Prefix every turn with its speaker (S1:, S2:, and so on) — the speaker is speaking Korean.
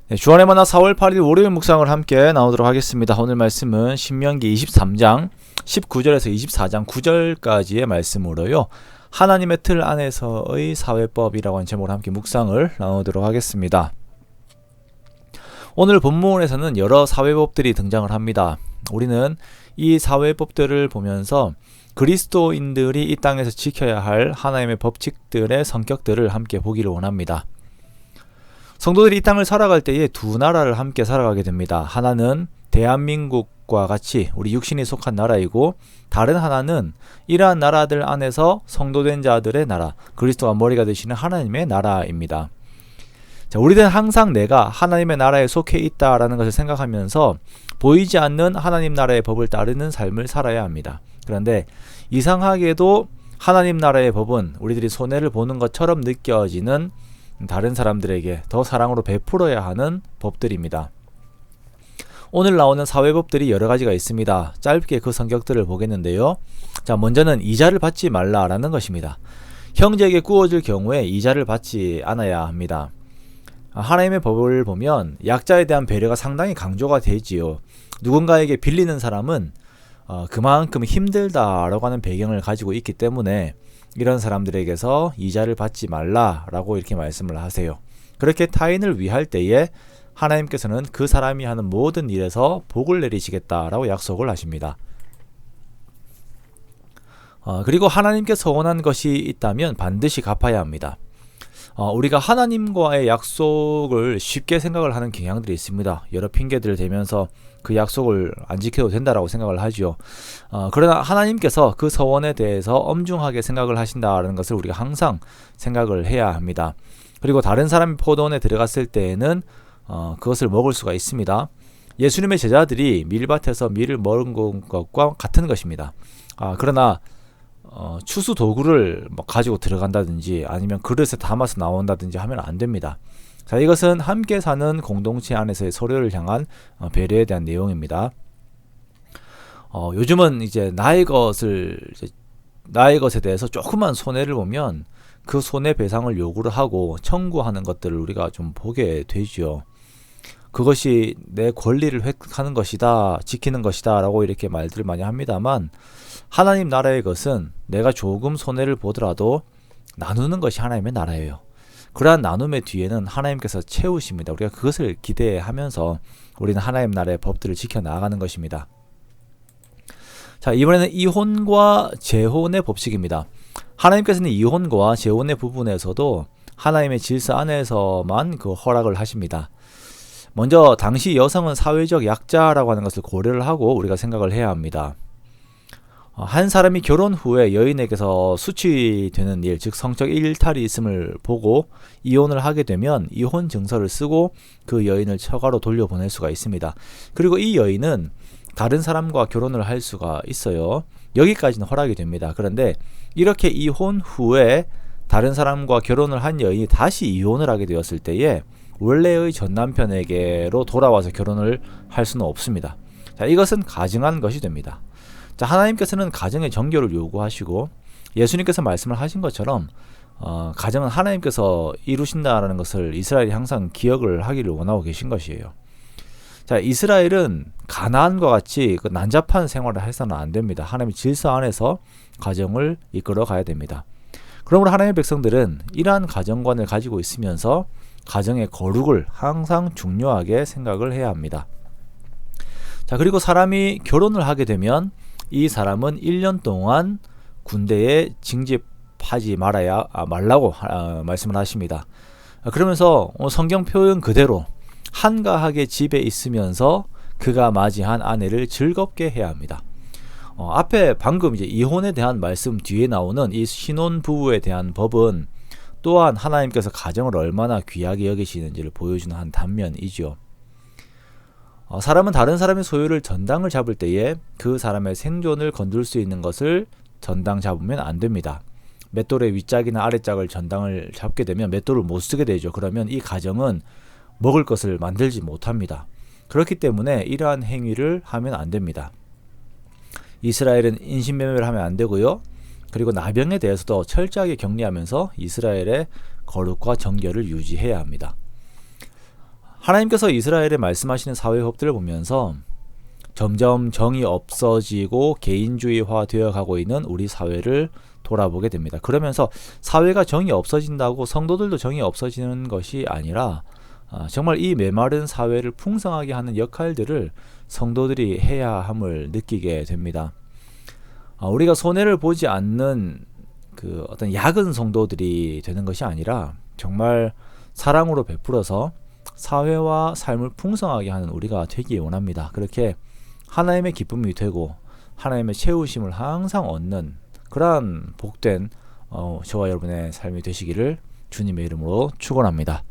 S1: 네, 주안의 만나 4월 8일 월요일 묵상을 함께 나누도록 하겠습니다. 오늘 말씀은 신명기 23장 19절에서 24장 9절까지의 말씀으로요. 하나님의 틀 안에서의 사회법이라고 하는 제목으로 함께 묵상을 나누도록 하겠습니다. 오늘 본문에서는 여러 사회법들이 등장을 합니다. 우리는 이 사회법들을 보면서 그리스도인들이 이 땅에서 지켜야 할 하나님의 법칙들의 성격들을 함께 보기를 원합니다. 성도들이 이 땅을 살아갈 때에 두 나라를 함께 살아가게 됩니다. 하나는 대한민국과 같이 우리 육신이 속한 나라이고, 다른 하나는 이러한 나라들 안에서 성도된 자들의 나라, 그리스도가 머리가 되시는 하나님의 나라입니다. 자, 우리는 항상 내가 하나님의 나라에 속해 있다라는 것을 생각하면서 보이지 않는 하나님 나라의 법을 따르는 삶을 살아야 합니다. 그런데 이상하게도 하나님 나라의 법은 우리들이 손해를 보는 것처럼 느껴지는 다른 사람들에게 더 사랑으로 베풀어야 하는 법들입니다. 오늘 나오는 사회법들이 여러 가지가 있습니다. 짧게 그 성격들을 보겠는데요. 자, 먼저는 이자를 받지 말라라는 것입니다. 형제에게 구워질 경우에 이자를 받지 않아야 합니다. 하나님의 법을 보면 약자에 대한 배려가 상당히 강조가 되지요. 누군가에게 빌리는 사람은 그만큼 힘들다라고 하는 배경을 가지고 있기 때문에 이런 사람들에게서 이자를 받지 말라라고 이렇게 말씀을 하세요. 그렇게 타인을 위할 때에 하나님께서는 그 사람이 하는 모든 일에서 복을 내리시겠다라고 약속을 하십니다. 그리고 하나님께서 원한 것이 있다면 반드시 갚아야 합니다. 우리가 하나님과의 약속을 쉽게 생각을 하는 경향들이 있습니다. 여러 핑계들을 대면서 그 약속을 안 지켜도 된다라고 생각을 하죠. 그러나 하나님께서 그 서원에 대해서 엄중하게 생각을 하신다는 것을 우리가 항상 생각을 해야 합니다. 그리고 다른 사람이 포도원에 들어갔을 때에는 그것을 먹을 수가 있습니다. 예수님의 제자들이 밀밭에서 밀을 먹은 것과 같은 것입니다. 그러나 추수 도구를 가지고 들어간다든지 아니면 그릇에 담아서 나온다든지 하면 안 됩니다. 자, 이것은 함께 사는 공동체 안에서의 서로를 향한 배려에 대한 내용입니다. 요즘은 이제 나의 것에 대해서 조그만 손해를 보면 그 손해배상을 요구를 하고 청구하는 것들을 우리가 좀 보게 되죠. 그것이 내 권리를 획득하는 것이다, 지키는 것이다 라고 이렇게 말들을 많이 합니다만, 하나님 나라의 것은 내가 조금 손해를 보더라도 나누는 것이 하나님의 나라예요. 그러한 나눔의 뒤에는 하나님께서 채우십니다. 우리가 그것을 기대하면서 우리는 하나님 나라의 법들을 지켜나가는 것입니다. 자, 이번에는 이혼과 재혼의 법칙입니다. 하나님께서는 이혼과 재혼의 부분에서도 하나님의 질서 안에서만 그 허락을 하십니다. 먼저 당시 여성은 사회적 약자라고 하는 것을 고려를 하고 우리가 생각을 해야 합니다. 한 사람이 결혼 후에 여인에게서 수치되는 일, 즉 성적 일탈이 있음을 보고 이혼을 하게 되면 이혼 증서를 쓰고 그 여인을 처가로 돌려보낼 수가 있습니다. 그리고 이 여인은 다른 사람과 결혼을 할 수가 있어요. 여기까지는 허락이 됩니다. 그런데 이렇게 이혼 후에 다른 사람과 결혼을 한 여인이 다시 이혼을 하게 되었을 때에 원래의 전 남편에게로 돌아와서 결혼을 할 수는 없습니다. 자, 이것은 가증한 것이 됩니다. 자, 하나님께서는 가정의 정결을 요구하시고 예수님께서 말씀을 하신 것처럼 가정은 하나님께서 이루신다라는 것을 이스라엘이 항상 기억을 하기를 원하고 계신 것이에요. 자, 이스라엘은 가나안과 같이 그 난잡한 생활을 해서는 안 됩니다. 하나님의 질서 안에서 가정을 이끌어 가야 됩니다. 그러므로 하나님의 백성들은 이러한 가정관을 가지고 있으면서 가정의 거룩을 항상 중요하게 생각을 해야 합니다. 자, 그리고 사람이 결혼을 하게 되면 이 사람은 1년 동안 군대에 징집하지 말라고 말씀을 하십니다. 그러면서 성경 표현 그대로 한가하게 집에 있으면서 그가 맞이한 아내를 즐겁게 해야 합니다. 앞에 방금 이제 이혼에 대한 말씀 뒤에 나오는 이 신혼 부부에 대한 법은 또한 하나님께서 가정을 얼마나 귀하게 여기시는지를 보여주는 한 단면이죠. 사람은 다른 사람의 소유를 전당을 잡을 때에 그 사람의 생존을 건들 수 있는 것을 전당 잡으면 안 됩니다. 맷돌의 윗짝이나 아랫짝을 전당을 잡게 되면 맷돌을 못 쓰게 되죠. 그러면 이 가정은 먹을 것을 만들지 못합니다. 그렇기 때문에 이러한 행위를 하면 안 됩니다. 이스라엘은 인신매매를 하면 안 되고요. 그리고 나병에 대해서도 철저하게 격리하면서 이스라엘의 거룩과 정결을 유지해야 합니다. 하나님께서 이스라엘에 말씀하시는 사회협들을 보면서 점점 정이 없어지고 개인주의화 되어 가고 있는 우리 사회를 돌아보게 됩니다. 그러면서 사회가 정이 없어진다고 성도들도 정이 없어지는 것이 아니라 정말 이 메마른 사회를 풍성하게 하는 역할들을 성도들이 해야 함을 느끼게 됩니다. 우리가 손해를 보지 않는 그 어떤 약은 성도들이 되는 것이 아니라 정말 사랑으로 베풀어서 사회와 삶을 풍성하게 하는 우리가 되기 원합니다. 그렇게 하나님의 기쁨이 되고 하나님의 채우심을 항상 얻는 그러한 복된 저와 여러분의 삶이 되시기를 주님의 이름으로 축원합니다.